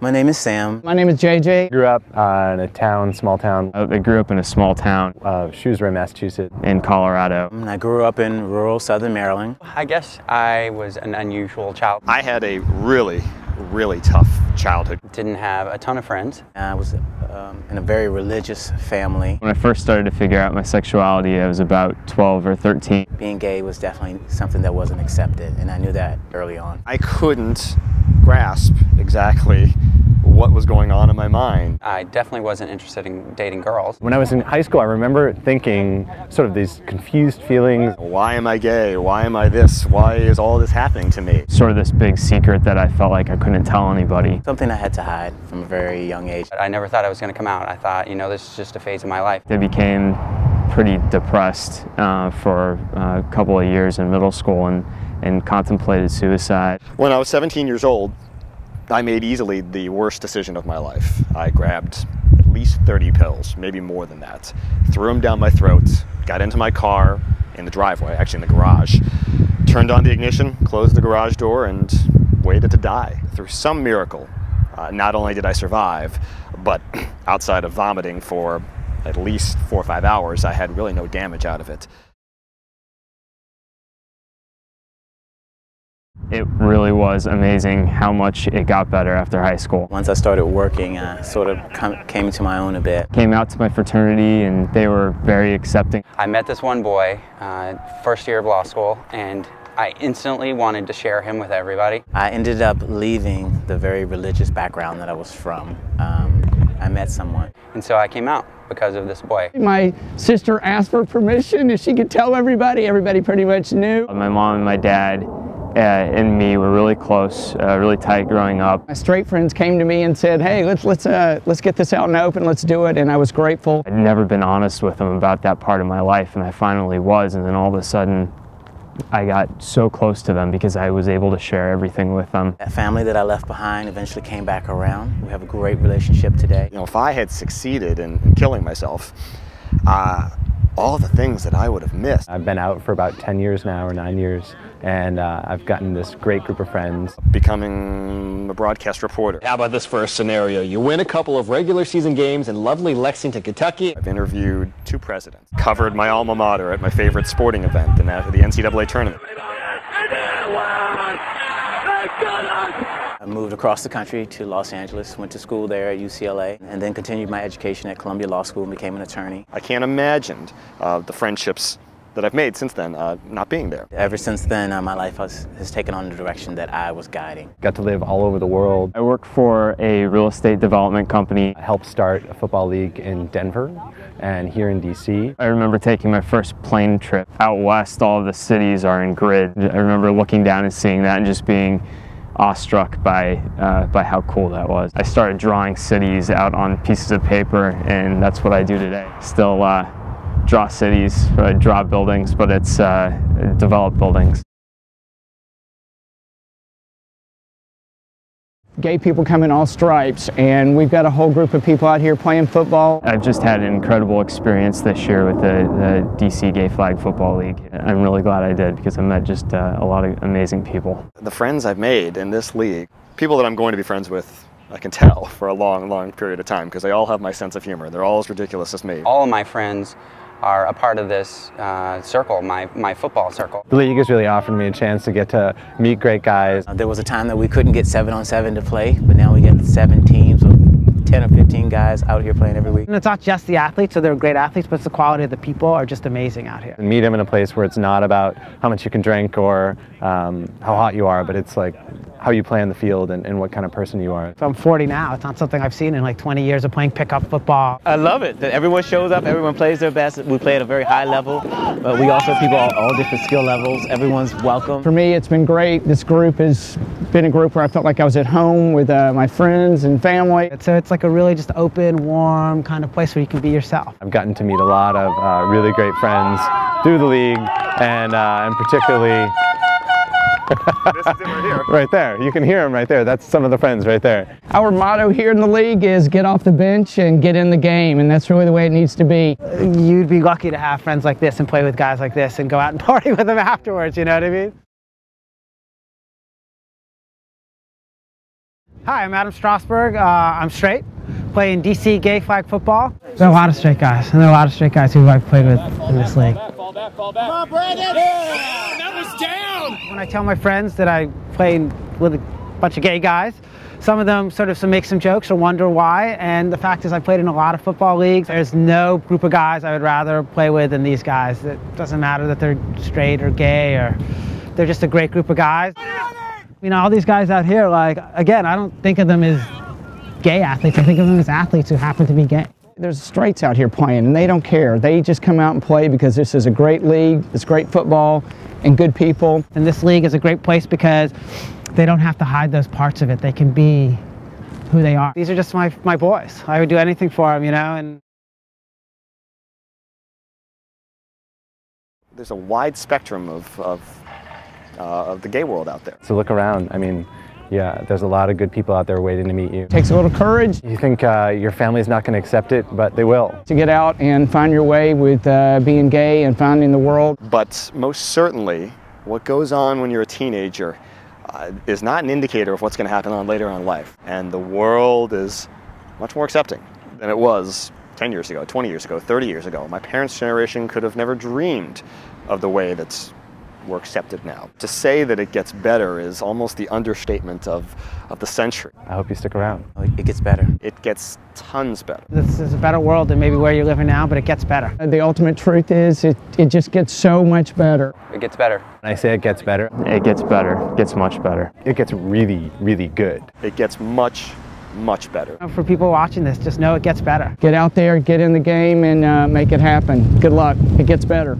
My name is Sam. My name is JJ. Grew up in a small town. I grew up in a small town. Shrewsbury, Massachusetts. In Colorado. I grew up in rural southern Maryland. I guess I was an unusual child. I had a really tough childhood. Didn't have a ton of friends. I was in a very religious family. When I first started to figure out my sexuality, I was about 12 or 13. Being gay was definitely something that wasn't accepted, and I knew that early on. I couldn't grasp exactly what was going on in my mind. I definitely wasn't interested in dating girls. When I was in high school, I remember thinking sort of these confused feelings. Why am I gay? Why am I this? Why is all this happening to me? Sort of this big secret that I felt like I couldn't tell anybody. Something I had to hide from a very young age. I never thought I was going to come out. I thought, you know, this is just a phase of my life. I became pretty depressed for a couple of years in middle school and contemplated suicide. When I was 17 years old, I made easily the worst decision of my life. I grabbed at least 30 pills, maybe more than that, threw them down my throat, got into my car in the driveway, actually in the garage, turned on the ignition, closed the garage door, and waited to die. Through some miracle, not only did I survive, but outside of vomiting for at least 4 or 5 hours, I had really no damage out of it. It really was amazing how much it got better after high school. Once I started working, I sort of came to my own a bit. Came out to my fraternity and they were very accepting. I met this one boy, first year of law school, and I instantly wanted to share him with everybody. I ended up leaving the very religious background that I was from. I met someone. And so I came out because of this boy. My sister asked for permission if she could tell everybody. Everybody pretty much knew. My mom and my dad and me were really close, really tight growing up. My straight friends came to me and said, "Hey, let's get this out in the open, let's do it," and I was grateful. I'd never been honest with them about that part of my life, and I finally was, and then all of a sudden I got so close to them because I was able to share everything with them. That family that I left behind eventually came back around. We have a great relationship today. You know, if I had succeeded in killing myself, all the things that I would have missed. I've been out for about 10 years now, or 9 years, and I've gotten this great group of friends. Becoming a broadcast reporter. How about this for a scenario? You win a couple of regular season games in lovely Lexington, Kentucky. I've interviewed 2 presidents. Covered my alma mater at my favorite sporting event, and after the NCAA tournament. I moved across the country to Los Angeles, went to school there at UCLA, and then continued my education at Columbia Law School and became an attorney. I can't imagine the friendships that I've made since then not being there. Ever since then, my life has taken on the direction that I was guiding. Got to live all over the world. I work for a real estate development company. I helped start a football league in Denver and here in DC. I remember taking my first plane trip out west. All of the cities are in grid. I remember looking down and seeing that and just being awestruck by how cool that was. I started drawing cities out on pieces of paper, and that's what I do today. Still draw cities, draw buildings, but it's develop buildings. Gay people come in all stripes, and we've got a whole group of people out here playing football. I've just had an incredible experience this year with the DC Gay Flag Football League. I'm really glad I did because I met just a lot of amazing people. The friends I've made in this league, people that I'm going to be friends with, I can tell for a long period of time because they all have my sense of humor. They're all as ridiculous as me. All of my friends are a part of this circle, my football circle. The league has really offered me a chance to get to meet great guys. There was a time that we couldn't get 7-on-7 to play, but now we get 7 teams of 10 or 15 guys out here playing every week. And it's not just the athletes, so they're great athletes, but it's the quality of the people are just amazing out here. And meet them in a place where it's not about how much you can drink or how hot you are, but it's like how you play on the field and what kind of person you are. So I'm 40 now. It's not something I've seen in like 20 years of playing pickup football. I love it that everyone shows up, everyone plays their best. We play at a very high level, but we also have people all different skill levels. Everyone's welcome. For me, it's been great. This group has been a group where I felt like I was at home with my friends and family. So it's like a really just open, warm kind of place where you can be yourself. I've gotten to meet a lot of really great friends through the league, and particularly This is it right here. right there. You can hear them right there. That's some of the friends right there. Our motto here in the league is get off the bench and get in the game, and that's really the way it needs to be. You'd be lucky to have friends like this and play with guys like this and go out and party with them afterwards, you know what I mean? Hi, I'm Adam Strasberg. I'm straight, playing DC gay flag football. There are a lot of straight guys, and there are a lot of straight guys who I've played with in this league. Fall back. Come on, Brandon! Yeah, that was down! When I tell my friends that I played with a bunch of gay guys, some of them sort of make some jokes or wonder why, and the fact is I played in a lot of football leagues. There's no group of guys I would rather play with than these guys. It doesn't matter that they're straight or gay, or they're just a great group of guys. You know, all these guys out here, like, again, I don't think of them as gay athletes. I think of them as athletes who happen to be gay. There's straights out here playing, and they don't care. They just come out and play because this is a great league, it's great football, and good people. And this league is a great place because they don't have to hide those parts of it. They can be who they are. These are just my boys. I would do anything for them, you know. And there's a wide spectrum of the gay world out there. So look around. I mean, yeah, there's a lot of good people out there waiting to meet you. It takes a little courage. You think your family's not going to accept it, but they will. To get out and find your way with being gay and finding the world. But most certainly, what goes on when you're a teenager is not an indicator of what's going to happen later on in life. And the world is much more accepting than it was 10 years ago, 20 years ago, 30 years ago. My parents' generation could have never dreamed of the way that we're accepted now. To say that it gets better is almost the understatement of the century. I hope you stick around. It gets better. It gets tons better. this is a better world than maybe where you're living now, but it gets better. The ultimate truth is it just gets so much better. It gets better. When I say it gets better, It gets better. It gets much better. it gets really, really good. It gets much, much better. For people watching this, just know it gets better. Get out there, get in the game, and make it happen. Good luck. It gets better.